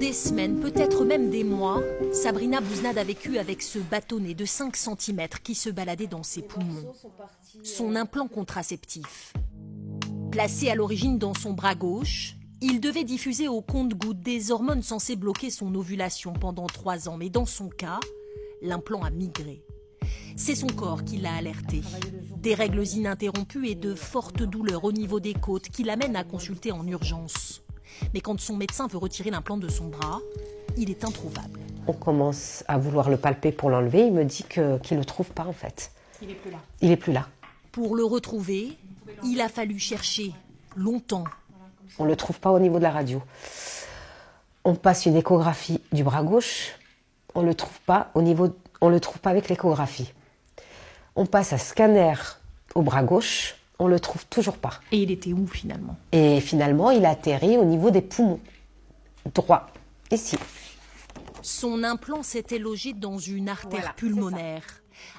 des semaines, peut-être même des mois, Sabrina Bouznad a vécu avec ce bâtonnet de 5 cm qui se baladait dans ses poumons. Son implant contraceptif. Placé à l'origine dans son bras gauche, il devait diffuser au compte-gouttes des hormones censées bloquer son ovulation pendant 3 ans. Mais dans son cas, l'implant a migré. C'est son corps qui l'a alerté. Des règles ininterrompues et de fortes douleurs au niveau des côtes qui l'amènent à consulter en urgence. Mais quand son médecin veut retirer l'implant de son bras, il est introuvable. On commence à vouloir le palper pour l'enlever. Il me dit qu'il ne le trouve pas en fait. Il n'est plus là. Il n'est plus là. Pour le retrouver, il a fallu chercher longtemps. On ne le trouve pas au niveau de la radio. On passe une échographie du bras gauche. On ne le trouve pas avec l'échographie. On passe un scanner au bras gauche. On ne le trouve toujours pas. Et il était où finalement? Et finalement, il a atterri au niveau des poumons. Droit, ici. Son implant s'était logé dans une artère pulmonaire.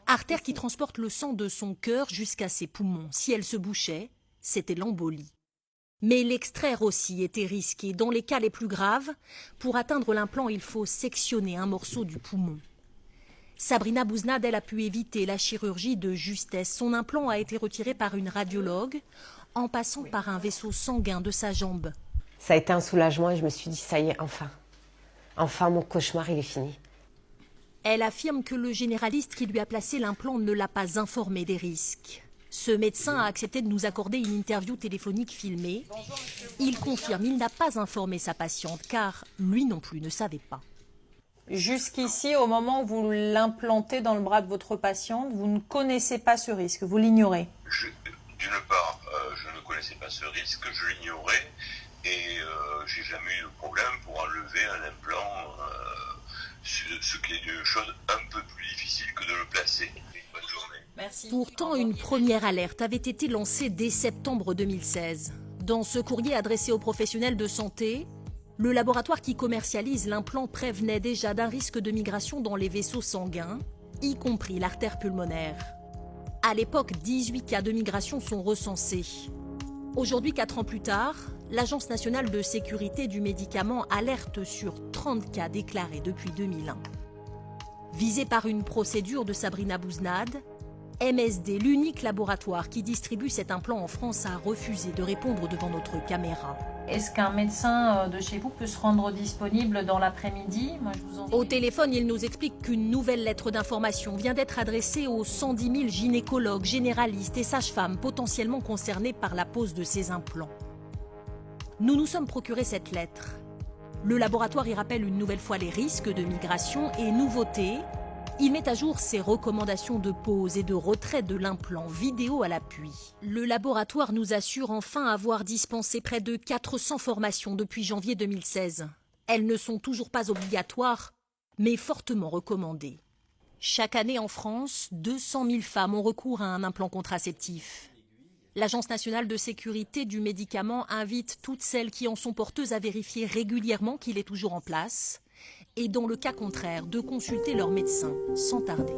Artère qui transporte le sang de son cœur jusqu'à ses poumons. Si elle se bouchait, c'était l'embolie. Mais l'extraire aussi était risqué. Dans les cas les plus graves, pour atteindre l'implant, il faut sectionner un morceau du poumon. Sabrina Bouznad, elle a pu éviter la chirurgie de justesse. Son implant a été retiré par une radiologue en passant par un vaisseau sanguin de sa jambe. Ça a été un soulagement et je me suis dit, ça y est, enfin. Enfin, mon cauchemar, il est fini. Elle affirme que le généraliste qui lui a placé l'implant ne l'a pas informé des risques. Ce médecin a accepté de nous accorder une interview téléphonique filmée. Il confirme, il n'a pas informé sa patiente car lui non plus ne savait pas. Jusqu'ici, au moment où vous l'implantez dans le bras de votre patiente, vous ne connaissez pas ce risque, vous l'ignorez. D'une part, je ne connaissais pas ce risque, je l'ignorais et j'ai jamais eu de problème pour enlever un implant, ce qui est une chose un peu plus difficile que de le placer. Bonne journée. Merci. Pourtant, une première alerte avait été lancée dès septembre 2016. Dans ce courrier adressé aux professionnels de santé, le laboratoire qui commercialise l'implant prévenait déjà d'un risque de migration dans les vaisseaux sanguins, y compris l'artère pulmonaire. À l'époque, 18 cas de migration sont recensés. Aujourd'hui, 4 ans plus tard, l'Agence nationale de sécurité du médicament alerte sur 30 cas déclarés depuis 2001. Visé par une procédure de Sabrina Bouznad, MSD, l'unique laboratoire qui distribue cet implant en France, a refusé de répondre devant notre caméra. Est-ce qu'un médecin de chez vous peut se rendre disponible dans l'après-midi? Au téléphone, il nous explique qu'une nouvelle lettre d'information vient d'être adressée aux 110 000 gynécologues, généralistes et sages-femmes potentiellement concernés par la pose de ces implants. Nous nous sommes procuré cette lettre. Le laboratoire y rappelle une nouvelle fois les risques de migration et nouveautés. Il met à jour ses recommandations de pose et de retrait de l'implant, vidéo à l'appui. Le laboratoire nous assure enfin avoir dispensé près de 400 formations depuis janvier 2016. Elles ne sont toujours pas obligatoires, mais fortement recommandées. Chaque année en France, 200 000 femmes ont recours à un implant contraceptif. L'Agence nationale de sécurité du médicament invite toutes celles qui en sont porteuses à vérifier régulièrement qu'il est toujours en place et dans le cas contraire, de consulter leur médecin sans tarder.